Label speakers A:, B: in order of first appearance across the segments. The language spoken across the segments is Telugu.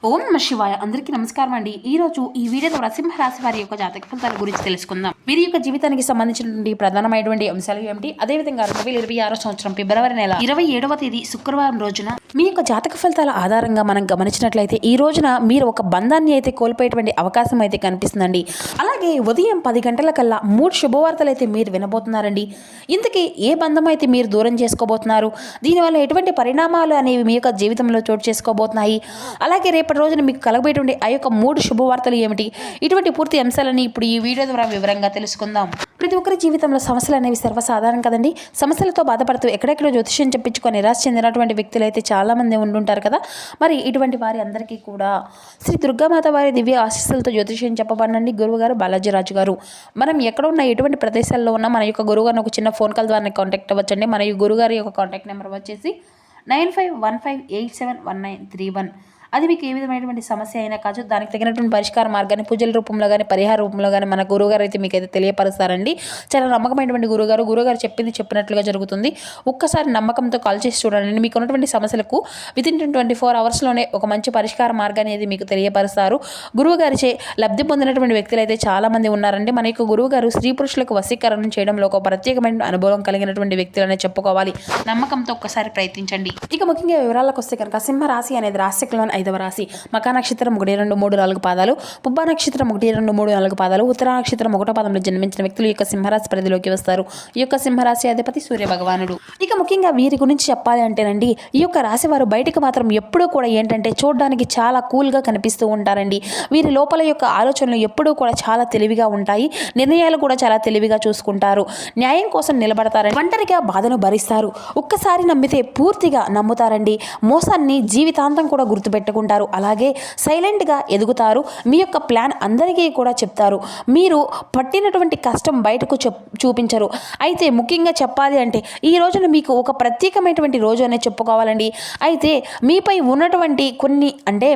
A: ఓం నమ శివాయ. అందరికీ నమస్కారం అండి. ఈ రోజు ఈ వీడియో ద్వారా సింహరాశి వారి యొక్క జాతక ఫలితాల గురించి తెలుసుకుందాం. వీరి యొక్క జీవితానికి సంబంధించినటువంటి ప్రధానమైనటువంటి అంశాలు ఏమిటి, అదేవిధంగా 2026 సంవత్సరం ఫిబ్రవరి నెల 27వ తేదీ శుక్రవారం రోజున మీ యొక్క జాతక ఫలితాల ఆధారంగా మనం గమనించినట్లయితే ఈ రోజున మీరు ఒక బంధాన్ని అయితే కోల్పోయేటువంటి అవకాశం అయితే కనిపిస్తుందండి. అలాగే ఉదయం 10 గంటల కల్లా 3 శుభవార్తలు అయితే మీరు వినబోతున్నారండి. ఇంతకీ ఏ బంధం అయితే మీరు దూరం చేసుకోబోతున్నారు, దీనివల్ల ఎటువంటి పరిణామాలు అనేవి మీ యొక్క జీవితంలో చోటు చేసుకోబోతున్నాయి, అలాగే రేపటి రోజున మీకు కలగబోయేటువంటి ఆ యొక్క 3 శుభవార్తలు ఏమిటి, ఇటువంటి పూర్తి అంశాలని ఇప్పుడు ఈ వీడియో ద్వారా వివరంగా తెలుసుకుందాం. ప్రతి ఒక్కరి జీవితంలో సమస్యలు అనేవి సర్వసాధారణం కదండి. సమస్యలతో బాధపడుతూ ఎక్కడెక్కడో జ్యోతిష్యం చెప్పించుకొని నిరాశ చెందినటువంటి వ్యక్తులు అయితే చాలామంది ఉంటుంటారు కదా. మరి ఇటువంటి వారి అందరికీ కూడా శ్రీ దుర్గామాత వారి దివ్య ఆశీస్సులతో జ్యోతిష్యం చెప్పబడినండి గురువుగారు బాలాజీరాజు గారు. మనం ఎక్కడ ఉన్న ఎటువంటి ప్రదేశాల్లో ఉన్నా మన యొక్క గురువుగారిని ఒక చిన్న ఫోన్ కాల్ ద్వారా కాంటాక్ట్ అవ్వచ్చండి. మన గురుగారి యొక్క కాంటాక్ట్ నెంబర్ వచ్చేసి 9515871931. అది మీకు ఏ విధమైనటువంటి సమస్య అయినా కాదు, దానికి తగినటువంటి పరిష్కార మార్గాన్ని పూజల రూపంలో కానీ పరిహార రూపంలో కానీ మన గురువుగారు అయితే మీకు అయితే తెలియపరుస్తారండి. చాలా నమ్మకమైనటువంటి గురువుగారు చెప్పింది చెప్పినట్లుగా జరుగుతుంది. ఒక్కసారి నమ్మకంతో కాల్ చేసి చూడండి. మీకు ఉన్నటువంటి సమస్యలకు వితిన్ 24 అవర్స్లోనే ఒక మంచి పరిష్కార మార్గాన్ని అయితే మీకు తెలియపరుస్తారు. గురువుగారిచే లబ్ధి పొందినటువంటి వ్యక్తులు అయితే చాలామంది ఉన్నారండి. మన యొక్క గురువుగారు స్త్రీ పురుషులకు వశీకరణం చేయడంలో ఒక ప్రత్యేకమైన అనుభవం కలిగినటువంటి వ్యక్తులనే చెప్పుకోవాలి. నమ్మకంతో ఒక్కసారి ప్రయత్నించండి. ఇక ముఖ్యంగా వివరాలకు వస్తే కనుక సింహరాశి అనేది రాశికలోని 5వ రాశి. మకా నక్షత్రం 1, 2, 3, 4 పాదాలు, పుబ్బా నక్షత్రం 1, 2, 3, 4 పాదాలు, ఉత్తర నక్షత్రం 1వ పాదంలో జన్మించిన వ్యక్తులు ఈ యొక్క సింహరాశి పరిధిలోకి వస్తారు. ఈ యొక్క సింహరాశి అధిపతి సూర్య భగవానుడు. ఇక ముఖ్యంగా వీరి గురించి చెప్పాలి అంటేనండి, ఈ యొక్క రాశి వారు బయటకు మాత్రం ఎప్పుడూ కూడా ఏంటంటే చూడడానికి చాలా కూల్గా కనిపిస్తూ ఉంటారండి. వీరి లోపల యొక్క ఆలోచనలు ఎప్పుడూ కూడా చాలా తెలివిగా ఉంటాయి. నిర్ణయాలు కూడా చాలా తెలివిగా చూసుకుంటారు. న్యాయం కోసం నిలబడతారండి. ఒంటరిగా బాధను భరిస్తారు. ఒక్కసారి నమ్మితే పూర్తిగా నమ్ముతారండి. మోసాన్ని జీవితాంతం కూడా గుర్తుపెట్టుకుంటారు. అలాగే సైలెంట్గా ఎదుగుతారు. మీ యొక్క ప్లాన్ అందరికీ కూడా చెప్తారు. మీరు పట్టినటువంటి కష్టం బయటకు చూపించరు. అయితే ముఖ్యంగా చెప్పాలి అంటే ఈ రోజున మీకు ఒక ప్రత్యేకమైనటువంటి రోజు అనే చెప్పుకోవాలండి. అయితే మీపై ఉన్నటువంటి కొన్ని అంటే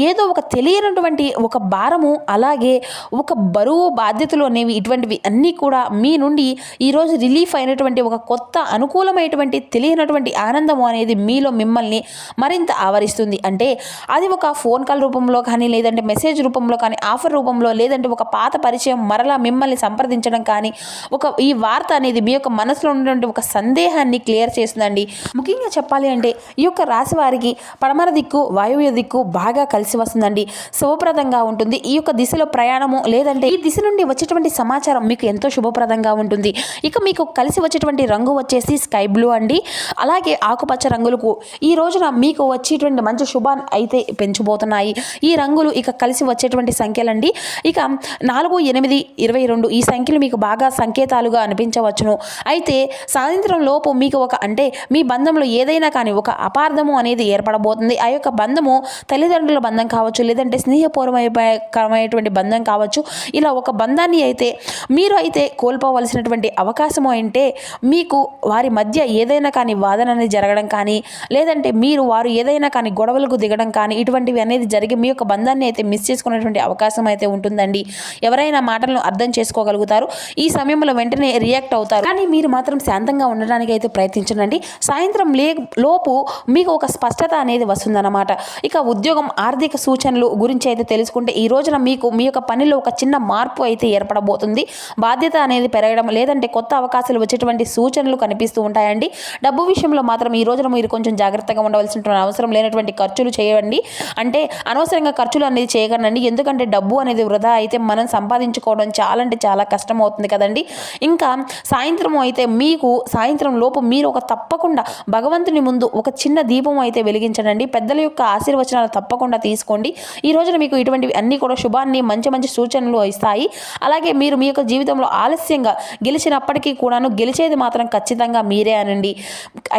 A: ఏదో ఒక తెలియనటువంటి ఒక భారము, అలాగే ఒక బరువు బాధ్యతలు అనేవి ఇటువంటివి అన్నీ కూడా మీ నుండి ఈరోజు రిలీఫ్ అయినటువంటి ఒక కొత్త అనుకూలమైనటువంటి తెలియనటువంటి ఆనందము అనేది మీలో మిమ్మల్ని మరింత ఆవరిస్తుంది. అంటే అది ఒక ఫోన్ కాల్ రూపంలో కానీ, లేదంటే మెసేజ్ రూపంలో కానీ, ఆఫర్ రూపంలో, లేదంటే ఒక పాత పరిచయం మరలా మిమ్మల్ని సంప్రదించడం కానీ, ఈ వార్త అనేది మీ యొక్క మనసులో ఉన్నటువంటి ఒక సందేహాన్ని క్లియర్ చేస్తుందండి. ముఖ్యంగా చెప్పాలి అంటే ఈ యొక్క రాశి వారికి పడమర దిక్కు, వాయువ్య దిక్కు బాగా కలిసి వస్తుందండి. శుభప్రదంగా ఉంటుంది. ఈ యొక్క దిశలో ప్రయాణము, లేదంటే ఈ దిశ నుండి వచ్చేటువంటి సమాచారం మీకు ఎంతో శుభప్రదంగా ఉంటుంది. ఇక మీకు కలిసి వచ్చేటువంటి రంగు వచ్చేసి స్కై బ్లూ అండి. అలాగే ఆకుపచ్చ రంగులకు ఈ రోజున మీకు వచ్చేటువంటి మంచి శుభాన్ని అయితే పెంచబోతున్నాయి. ఈ రంగులు ఇక కలిసి వచ్చేటువంటి సంఖ్యలండి. ఇక 4, 8, 22 ఈ సంఖ్యలు మీకు బాగా సంకేతాలుగా అనిపించవచ్చును. అయితే సాయంత్రం లోపు మీకు అంటే మీ బంధంలో ఏదైనా కానీ ఒక అపార్థము అనేది ఏర్పడబోతుంది. ఆ యొక్క బంధము తల్లిదండ్రుల బంధం కావచ్చు, లేదంటే స్నేహపూర్వకరమైనటువంటి బంధం కావచ్చు. ఇలా ఒక బంధాన్ని అయితే మీరు అయితే కోల్పోవలసినటువంటి అవకాశము అంటే మీకు వారి మధ్య ఏదైనా కానీ వాదన అనేది జరగడం కానీ, లేదంటే వారు ఏదైనా కానీ గొడవలకు దిగడం కానీ, ఇటువంటివి అనేది జరిగి మీ యొక్క బంధాన్ని అయితే మిస్ చేసుకునేటువంటి అవకాశం అయితే ఉంటుందండి. ఎవరైనా మాటలను అర్థం చేసుకోగలుగుతారు. ఈ సమయంలో వెంటనే రియాక్ట్ అవుతారు. కానీ మీరు మాత్రం శాంతంగా ఉండడానికి అయితే ప్రయత్నించండి. సాయంత్రం లోపు మీకు ఒక స్పష్టత అనేది వస్తుందన్నమాట. ఇక ఉద్యోగం, ఆర్థిక సూచనలు గురించి అయితే తెలుసుకుంటే ఈ రోజున మీకు మీ యొక్క పనిలో ఒక చిన్న మార్పు అయితే ఏర్పడబోతుంది. బాధ్యత అనేది పెరగడం, లేదంటే కొత్త అవకాశాలు వచ్చేటువంటి సూచనలు కనిపిస్తూ ఉంటాయండి. డబ్బు విషయంలో మాత్రం ఈ రోజున మీరు కొంచెం జాగ్రత్తగా ఉండవలసిన అవసరం లేనటువంటి ఖర్చులు చేయండి. అంటే అనవసరంగా ఖర్చులు అనేది చేయకండి. ఎందుకంటే డబ్బు అనేది వృధా అయితే మనం సంపాదించుకోవడం చాలా అంటే చాలా కష్టం అవుతుంది కదండి. ఇంకా సాయంత్రం అయితే సాయంత్రం లోపు మీరు ఒక తప్పకుండా భగవంతుని ముందు ఒక చిన్న దీపం అయితే వెలిగించండి. పెద్దల యొక్క ఆశీర్వచనాలు తప్పకుండా తీసుకోండి. ఈ రోజున మీకు ఇటువంటివి అన్నీ కూడా శుభాన్ని, మంచి మంచి సూచనలు ఇస్తాయి. అలాగే మీరు మీ యొక్క జీవితంలో ఆలస్యంగా గెలిచినప్పటికీ కూడాను గెలిచేది మాత్రం ఖచ్చితంగా మీరే అనండి.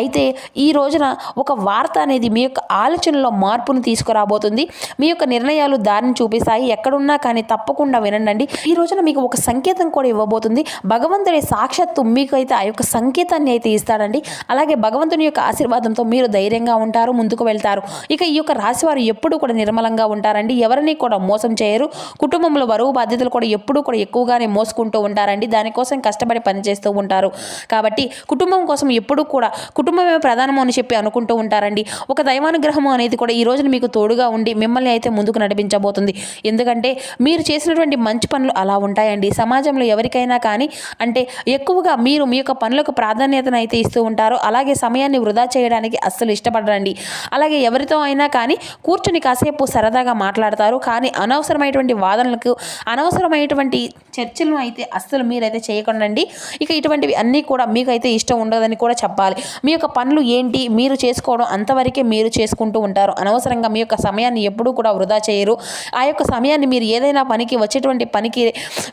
A: అయితే ఈ రోజున ఒక వార్త అనేది మీ యొక్క ఆలోచనలో మార్పును తీసుకురాబోతుంది. మీ యొక్క నిర్ణయాలు దారిని చూపిస్తాయి. ఎక్కడున్నా కానీ తప్పకుండా వినండి. ఈ రోజున మీకు ఒక సంకేతం కూడా ఇవ్వబోతుంది. భగవంతుడి సాక్షాత్తు మీకు అయితే ఆ యొక్క సంకేతాన్ని అయితే ఇస్తాడండి. అలాగే భగవంతుని యొక్క ఆశీర్వాదంతో మీరు ధైర్యంగా ఉంటారు, ముందుకు వెళ్తారు. ఇక ఈ యొక్క రాశి వారు ఎప్పుడూ కూడా నిర్మలంగా ఉంటారండి. ఎవరిని కూడా మోసం చేయరు. కుటుంబంలో బరువు బాధ్యతలు కూడా ఎప్పుడూ కూడా ఎక్కువగానే మోసుకుంటూ ఉంటారండి. దానికోసం కష్టపడి పనిచేస్తూ ఉంటారు. కాబట్టి కుటుంబం కోసం ఎప్పుడూ కూడా కుటుంబమే ప్రధానము అని చెప్పి అనుకుంటూ ఉంటారండి. ఒక దైవానుగ్రహము అనేది కూడా ఈ రోజున మీకు తోడుగా ఉండి మిమ్మల్ని అయితే ముందుకు నడిపించబోతుంది. ఎందుకంటే మీరు చేసినటువంటి మంచి పనులు అలా ఉంటాయండి. సమాజంలో ఎవరికైనా కానీ అంటే ఎక్కువగా మీరు మీ యొక్క పనులకు ప్రాధాన్యతను అయితే ఇస్తూ ఉంటారు. అలాగే సమయాన్ని వృధా చేయడానికి అస్సలు ఇష్టపడరండి. అలాగే ఎవరితో అయినా కానీ కూర్చుని కాసేపు సరదాగా మాట్లాడతారు. కానీ అనవసరమైనటువంటి వాదనలకు అనవసరమైనటువంటి చర్చలను అయితే అస్సలు మీరైతే చేయకండి. ఇక ఇటువంటివి అన్నీ కూడా మీకైతే ఇష్టం ఉండదని కూడా చెప్పాలి. మీ యొక్క పనులు ఏంటి మీరు చేసుకోవడం అంతవరకే మీరు చేసుకుంటూ ఉంటారు. అనవసరంగా మీ యొక్క సమయాన్ని ఎప్పుడూ కూడా వృధా చేయరు. ఆ యొక్క సమయాన్ని మీరు ఏదైనా పనికి వచ్చేటువంటి పనికి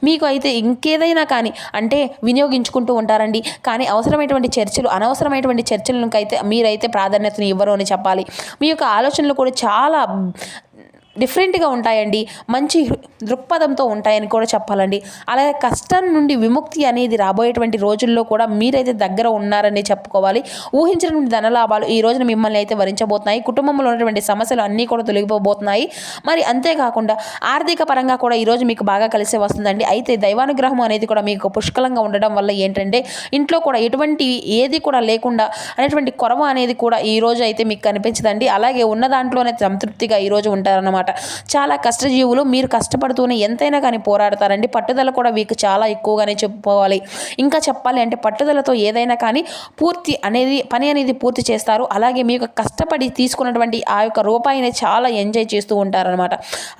A: మీకు అయితే ఇంకేదైనా కానీ అంటే వినియోగించుకుంటూ ఉంటారండి. కానీ అనవసరమైనటువంటి చర్చలకు అయితే మీరైతే ప్రాధాన్యతను ఇవ్వరు అని చెప్పాలి. మీ యొక్క ఆలోచనలు కూడా చాలా డిఫరెంట్గా ఉంటాయండి. మంచి దృక్పథంతో ఉంటాయని కూడా చెప్పాలండి. అలాగే కష్టం నుండి విముక్తి అనేది రాబోయేటువంటి రోజుల్లో కూడా మీరైతే దగ్గర ఉన్నారని చెప్పుకోవాలి. ఊహించినటువంటి ధనలాభాలు ఈ రోజున మిమ్మల్ని అయితే వరించబోతున్నాయి. కుటుంబంలో ఉన్నటువంటి సమస్యలు అన్నీ కూడా తొలగిపోబోతున్నాయి. మరి అంతేకాకుండా ఆర్థిక పరంగా కూడా ఈరోజు మీకు బాగా కలిసి వస్తుందండి. అయితే దైవానుగ్రహం అనేది కూడా మీకు పుష్కలంగా ఉండడం వల్ల ఏంటంటే ఇంట్లో కూడా ఎటువంటి ఏది కూడా లేకుండా అనేటువంటి కొరవ అనేది కూడా ఈ రోజు అయితే మీకు కనిపించదండి. అలాగే ఉన్న దాంట్లోనే సంతృప్తిగా ఈరోజు ఉంటారన్నమాట. చాలా కష్టజీవులు. మీరు కష్టపడుతూనే ఎంతైనా కానీ పోరాడతారండి. పట్టుదల కూడా మీకు చాలా ఎక్కువగానే చెప్పుకోవాలి. ఇంకా చెప్పాలి అంటే పట్టుదలతో ఏదైనా కానీ పని అనేది పూర్తి చేస్తారు. అలాగే మీకు కష్టపడి తీసుకున్నటువంటి ఆ యొక్క రూపాయిని చాలా ఎంజాయ్ చేస్తూ ఉంటారనమాట.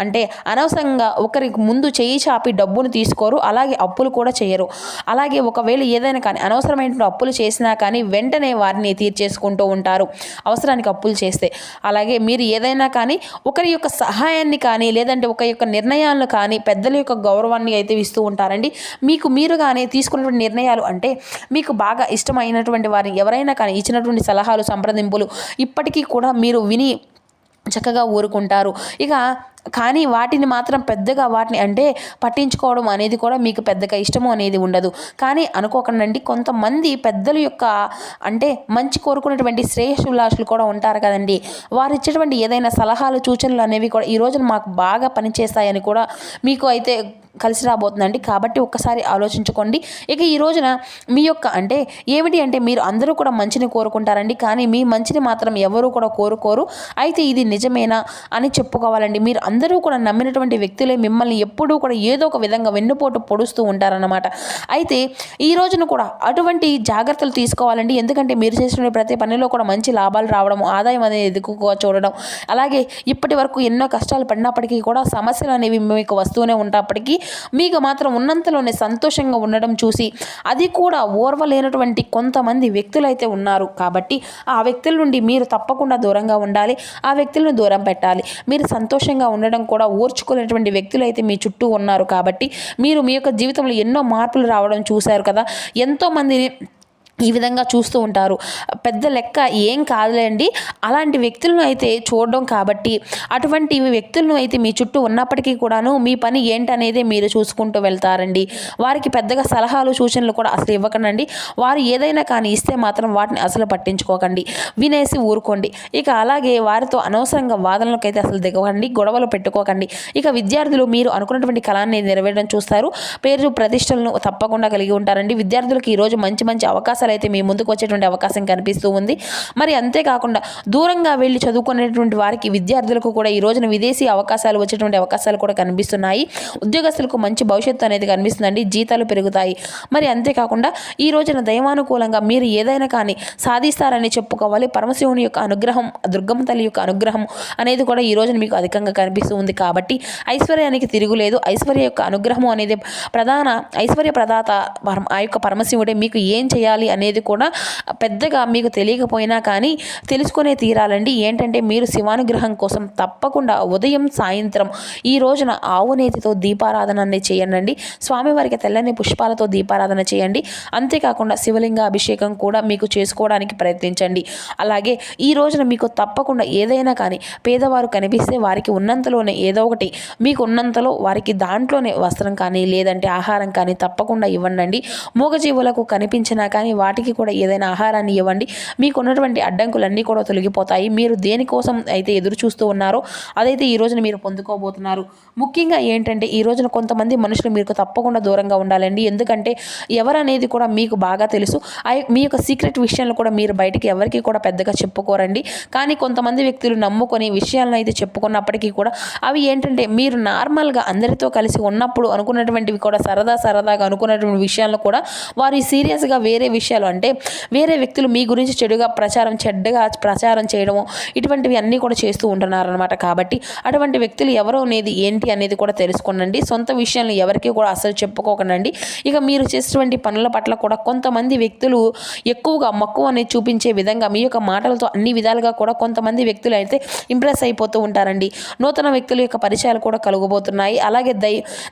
A: అంటే అనవసరంగా ఒకరికి ముందు చేయి చాపి డబ్బును తీసుకోరు. అలాగే అప్పులు కూడా చేయరు. అలాగే ఒకవేళ ఏదైనా కానీ అనవసరమైన అప్పులు చేసినా కానీ వెంటనే వారిని తీర్చేసుకుంటూ ఉంటారు అవసరానికి అప్పులు చేస్తే. అలాగే మీరు ఏదైనా కానీ ఒకరి యొక్క సహాయాన్ని కానీ లేదంటే ఒక యొక్క నిర్ణయాలను కానీ పెద్దల యొక్క గౌరవాన్ని అయితే ఇస్తూ ఉంటారండి. మీరుగానే తీసుకున్నటువంటి నిర్ణయాలు అంటే మీకు బాగా ఇష్టమైనటువంటి వారిని ఎవరైనా కానీ ఇచ్చినటువంటి సలహాలు సంప్రదింపులు ఇప్పటికీ కూడా మీరు విని చక్కగా ఊరుకుంటారు. కానీ వాటిని మాత్రం పెద్దగా అంటే పట్టించుకోవడం అనేది కూడా మీకు పెద్దగా ఇష్టము అనేది ఉండదు. కానీ అనుకోకండి, కొంతమంది పెద్దల యొక్క అంటే మంచి కోరుకున్నటువంటి శ్రేయస్సులాషులు కూడా ఉంటారు కదండి. వారు ఇచ్చేటువంటి ఏదైనా సలహాలు సూచనలు అనేవి కూడా ఈ రోజున మాకు బాగా పనిచేస్తాయని కూడా మీకు అయితే కలిసి రాబోతుందండి. కాబట్టి ఒక్కసారి ఆలోచించుకోండి. ఈ రోజున మీ యొక్క అంటే ఏమిటి అంటే మీరు అందరూ కూడా మంచిని కోరుకుంటారండి. కానీ మీ మంచిని మాత్రం ఎవరు కూడా కోరుకోరు. అయితే ఇది నిజమేనా అని చెప్పుకోవాలండి. మీరు అందరూ కూడా నమ్మినటువంటి వ్యక్తులే మిమ్మల్ని ఎప్పుడూ కూడా ఏదో ఒక విధంగా వెన్నుపోటు పొడుస్తూ ఉంటారన్నమాట. అయితే ఈ రోజున కూడా అటువంటి జాగ్రత్తలు తీసుకోవాలండి. ఎందుకంటే మీరు చేసిన ప్రతి పనిలో కూడా మంచి లాభాలు రావడం, ఆదాయం అనేది ఎక్కువగా చూడడం, అలాగే ఇప్పటి వరకు ఎన్నో కష్టాలు పడినప్పటికీ కూడా సమస్యలు అనేవి మీకు వస్తూనే ఉన్నప్పటికీ మీకు మాత్రం ఉన్నంతలోనే సంతోషంగా ఉండడం చూసి అది కూడా ఓర్వలేనటువంటి కొంతమంది వ్యక్తులు అయితే ఉన్నారు. కాబట్టి ఆ వ్యక్తుల నుండి మీరు తప్పకుండా దూరంగా ఉండాలి. ఆ వ్యక్తులను దూరం పెట్టాలి. మీరు సంతోషంగా ఉండడం కూడా ఓర్చుకునేటువంటి వ్యక్తులు అయితే మీ చుట్టూ ఉన్నారు. కాబట్టి మీరు మీ యొక్క జీవితంలో ఎన్నో మార్పులు రావడం చూశారు కదా. ఎంతోమందిని ఈ విధంగా చూస్తూ ఉంటారు. పెద్ద లెక్క ఏం కాదులేండి అలాంటి వ్యక్తులను అయితే చూడడం. కాబట్టి అటువంటి వ్యక్తులను అయితే మీ చుట్టూ ఉన్నప్పటికీ కూడాను మీ పని ఏంటనేది మీరు చూసుకుంటూ వెళ్తారండి. వారికి పెద్దగా సలహాలు సూచనలు కూడా అసలు ఇవ్వకండి. వారు ఏదైనా కానీ ఇస్తే మాత్రం వాటిని అసలు పట్టించుకోకండి, వినేసి ఊరుకోండి. అలాగే వారితో అనవసరంగా వాదనలకు అయితే అసలు దిగకండి, గొడవలు పెట్టుకోకండి. విద్యార్థులు మీరు అనుకున్నటువంటి కళాన్ని నెరవేరడం చూస్తారు. పేరు ప్రతిష్టలను తప్పకుండా కలిగి ఉంటారండి. విద్యార్థులకు ఈరోజు మంచి మంచి అవకాశాలు అయితే మీ ముందుకు వచ్చేటువంటి అవకాశం కనిపిస్తూ ఉంది. మరి అంతేకాకుండా దూరంగా వెళ్ళి చదువుకునేటువంటి వారికి విద్యార్థులకు కూడా ఈ రోజున విదేశీ అవకాశాలు వచ్చేటువంటి అవకాశాలు కూడా కనిపిస్తున్నాయి. ఉద్యోగస్తులకు మంచి భవిష్యత్తు అనేది కనిపిస్తుందండి. జీతాలు పెరుగుతాయి. మరి అంతేకాకుండా ఈ రోజున దైవానుకూలంగా మీరు ఏదైనా కానీ సాధిస్తారని చెప్పుకోవాలి. పరమశివుని యొక్క అనుగ్రహం, దుర్గమ్మ తల్లి యొక్క అనుగ్రహం అనేది కూడా ఈ రోజున మీకు అధికంగా కనిపిస్తూ ఉంది. కాబట్టి ఐశ్వర్యానికి తిరుగులేదు. ఐశ్వర్య యొక్క అనుగ్రహం అనేది ఐశ్వర్య ప్రదాత ఆ యొక్క పరమశివుడే. మీకు ఏం చేయాలి అనేది కూడా పెద్దగా మీకు తెలియకపోయినా కానీ తెలుసుకునే తీరాలండి. ఏంటంటే మీరు శివానుగ్రహం కోసం తప్పకుండా ఉదయం సాయంత్రం ఈ రోజున ఆవు నేతితో దీపారాధన అనేది చేయండి. స్వామివారికి తెల్లని పుష్పాలతో దీపారాధన చేయండి. అంతేకాకుండా శివలింగ అభిషేకం కూడా మీకు చేసుకోవడానికి ప్రయత్నించండి. అలాగే ఈ రోజున మీకు తప్పకుండా ఏదైనా కానీ పేదవారు కనిపిస్తే వారికి ఉన్నంతలోనే ఏదో ఒకటి మీకు ఉన్నంతలో వారికి దాంట్లోనే వస్త్రం కానీ లేదంటే ఆహారం కానీ తప్పకుండా ఇవ్వండి. మూగజీవులకు కనిపించినా కానీ వాటికి కూడా ఏదైనా ఆహారాన్ని ఇవ్వండి. మీకున్నటువంటి అడ్డంకులన్నీ కూడా తొలగిపోతాయి. మీరు దేనికోసం అయితే ఎదురు చూస్తూ ఉన్నారో అదైతే ఈ రోజున మీరు పొందుకోబోతున్నారు. ముఖ్యంగా ఏంటంటే ఈ రోజున కొంతమంది మనుషులు మీకు తప్పకుండా దూరంగా ఉండాలండి. ఎందుకంటే ఎవరనేది కూడా మీకు బాగా తెలుసు. మీ యొక్క సీక్రెట్ విషయాలు కూడా మీరు బయటికి ఎవరికి కూడా పెద్దగా చెప్పుకోరండి. కానీ కొంతమంది వ్యక్తులు నమ్ముకొని విషయాలను అయితే చెప్పుకున్నప్పటికీ కూడా అవి ఏంటంటే మీరు నార్మల్గా అందరితో కలిసి ఉన్నప్పుడు అనుకున్నటువంటివి కూడా సరదాగా అనుకున్నటువంటి విషయాలను కూడా వారు సీరియస్గా వేరే విషయాలు అంటే వేరే వ్యక్తులు మీ గురించి చెడుగా చెడ్డగా ప్రచారం చేయడము ఇటువంటివి అన్నీ కూడా చేస్తూ ఉంటున్నారనమాట. కాబట్టి అటువంటి వ్యక్తులు ఎవరో అనేది ఏంటి అనేది కూడా తెలుసుకోనండి. సొంత విషయాలను ఎవరికి కూడా అసలు చెప్పుకోకండి. ఇక మీరు చేసేటువంటి పనుల పట్ల కూడా కొంతమంది వ్యక్తులు ఎక్కువగా మక్కువ అనేది చూపించే విధంగా మీ యొక్క మాటలతో అన్ని విధాలుగా కూడా కొంతమంది వ్యక్తులు అయితే ఇంప్రెస్ అయిపోతూ ఉంటారండి. నూతన వ్యక్తుల యొక్క పరిచయాలు కూడా కలుగబోతున్నాయి. అలాగే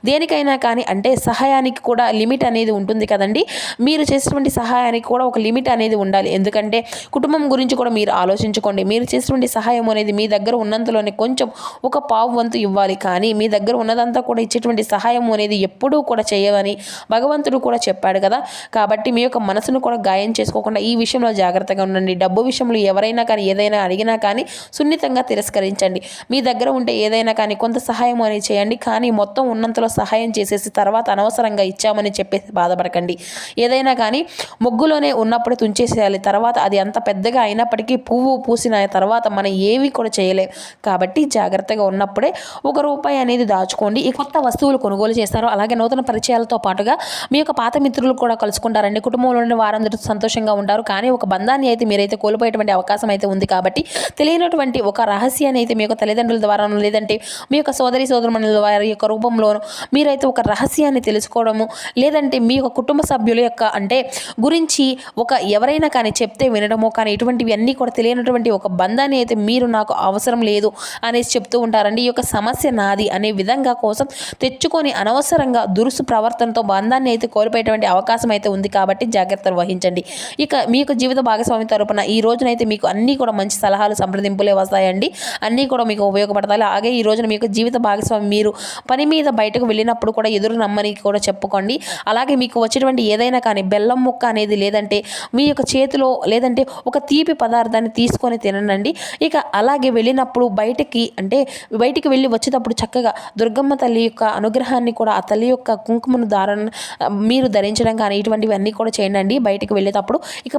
A: దేనికైనా కానీ అంటే సహాయానికి కూడా లిమిట్ అనేది ఉంటుంది కదండి. మీరు చేసేటువంటి సహాయానికి కూడా ఒక లిమిట్ అనేది ఉండాలి. ఎందుకంటే కుటుంబం గురించి కూడా మీరు ఆలోచించుకోండి. మీరు చేసేటువంటి సహాయం అనేది మీ దగ్గర ఉన్నంతలోనే కొంచెం ఒక పావు వంతు ఇవ్వాలి. కానీ మీ దగ్గర ఉన్నదంతా కూడా ఇచ్చేటువంటి సహాయం అనేది ఎప్పుడూ కూడా చేయవని భగవంతుడు కూడా చెప్పాడు కదా. కాబట్టి మీ యొక్క మనసును కూడా గాయం చేసుకోకుండా ఈ విషయంలో జాగ్రత్తగా ఉండండి. డబ్బు విషయంలో ఎవరైనా కానీ ఏదైనా అడిగినా కానీ సున్నితంగా తిరస్కరించండి. మీ దగ్గర ఉంటే ఏదైనా కానీ కొంత సహాయం అనేది చేయండి. కానీ మొత్తం ఉన్నంతలో సహాయం చేసేసి తర్వాత అనవసరంగా ఇచ్చామని చెప్పేసి బాధపడకండి. ఏదైనా కానీ మొగ్గులోనే ఉన్నప్పుడు తుంచేసేయాలి. తర్వాత అది అంత పెద్దగా అయినప్పటికీ పువ్వు పూసిన తర్వాత మనం ఏవి కూడా చేయలేం. కాబట్టి జాగ్రత్తగా ఉన్నప్పుడే ₹1 అనేది దాచుకోండి. ఈ కొత్త వస్తువులు కొనుగోలు చేస్తారు. అలాగే నూతన పరిచయాలతో పాటుగా మీ యొక్క పాత మిత్రులు కూడా కలుసుకుంటారండి. కుటుంబంలోని వారందరూ సంతోషంగా ఉంటారు. కానీ ఒక బంధాన్ని అయితే మీరైతే కోల్పోయేటువంటి అవకాశం అయితే ఉంది. కాబట్టి తెలియనటువంటి ఒక రహస్యాన్ని అయితే మీ యొక్క తల్లిదండ్రుల ద్వారా లేదంటే మీ యొక్క సోదరుమణుల వారి యొక్క రూపంలోనూ మీరైతే ఒక రహస్యాన్ని తెలుసుకోవడము లేదంటే మీ యొక్క కుటుంబ సభ్యుల యొక్క అంటే గురించి ఎవరైనా కానీ చెప్తే వినడము కానీ ఇటువంటివి అన్నీ కూడా తెలియనటువంటి ఒక బంధాన్ని అయితే మీరు నాకు అవసరం లేదు అనేసి చెప్తూ ఉంటారండి. ఈ యొక్క సమస్య నాది అనే విధంగా కోసం తెచ్చుకొని అనవసరంగా దురుసు ప్రవర్తనతో బంధాన్ని అయితే కోల్పోయేటువంటి అవకాశం అయితే ఉంది. కాబట్టి జాగ్రత్తలు వహించండి. ఇక మీ యొక్క జీవిత భాగస్వామి తరపున ఈ రోజునైతే మీకు అన్నీ కూడా మంచి సలహాలు సంప్రదింపులే వస్తాయండి. అన్నీ కూడా మీకు ఉపయోగపడతాయి. అలాగే ఈ రోజున మీకు జీవిత భాగస్వామి మీరు పని మీద బయటకు వెళ్ళినప్పుడు కూడా ఎదురు నమ్మని కూడా చెప్పుకోండి. అలాగే మీకు వచ్చేటువంటి ఏదైనా కానీ బెల్లం ముక్క అనేది లేదంటే మీ యొక్క చేతిలో లేదంటే ఒక తీపి పదార్థాన్ని తీసుకొని తినండి. ఇక అలాగే వెళ్ళినప్పుడు బయటికి వెళ్ళి వచ్చేటప్పుడు చక్కగా దుర్గమ్మ తల్లి యొక్క అనుగ్రహాన్ని కూడా ఆ తల్లి యొక్క కుంకుమను మీరు ధరించడం కానీ ఇటువంటివి అన్నీ కూడా చేయండి బయటికి వెళ్ళేటప్పుడు. ఇక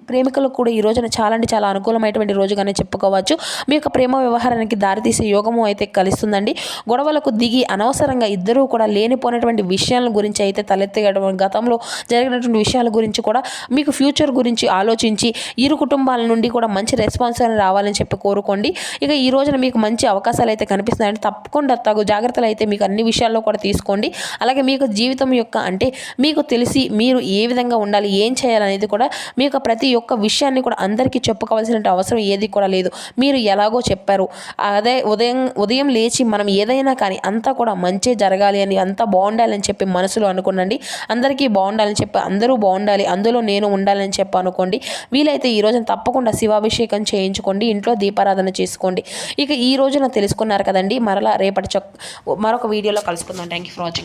A: ప్రేమికులకు కూడా ఈ రోజున చాలా అంటే చాలా అనుకూలమైనటువంటి రోజుగానే చెప్పుకోవచ్చు. మీ యొక్క ప్రేమ వ్యవహారానికి దారితీసే యోగము అయితే కలుస్తుందండి. గొడవలకు దిగి అనవసరంగా ఇద్దరూ కూడా లేనిపోయినటువంటి విషయాల గురించి అయితే తలెత్తగడం గతంలో జరిగినటువంటి విషయాల గురించి కూడా మీకు ఫ్యూచర్ గురించి ఆలోచించి ఇరు కుటుంబాల నుండి కూడా మంచి రెస్పాన్స్ అని రావాలని చెప్పి కోరుకోండి. ఇక ఈ రోజున మీకు మంచి అవకాశాలు అయితే కనిపిస్తున్నాయండి. తప్పకుండా తగు జాగ్రత్తలు అయితే మీకు అన్ని విషయాల్లో కూడా తీసుకోండి. అలాగే మీకు జీవితం యొక్క అంటే మీకు తెలిసి మీరు ఏ విధంగా ఉండాలి ఏం చేయాలనేది కూడా మీ యొక్క ప్రతి ఒక్క విషయాన్ని కూడా అందరికీ చెప్పుకోవాల్సిన అవసరం ఏది కూడా లేదు. మీరు ఎలాగో చెప్పారు. అదే ఉదయం లేచి మనం ఏదైనా కానీ అంతా కూడా మంచి జరగాలి అని అంతా బాగుండాలని చెప్పి మనసులో అనుకోండి. అందరికీ బాగుండాలని చెప్పి అందరూ బాగుండాలి అందులో నేను ఉండాలని చెప్పి అనుకోండి. వీలైతే ఈ రోజున తప్పకుండా శివాభిషేకం చేయించుకోండి. ఇంట్లో దీపారాధన చేసుకోండి. ఇక ఈ రోజున తెలుసుకున్నారు కదండి. మరలా రేపటి మరొక వీడియోలో కలుసుకుందాం. Thank you for watching.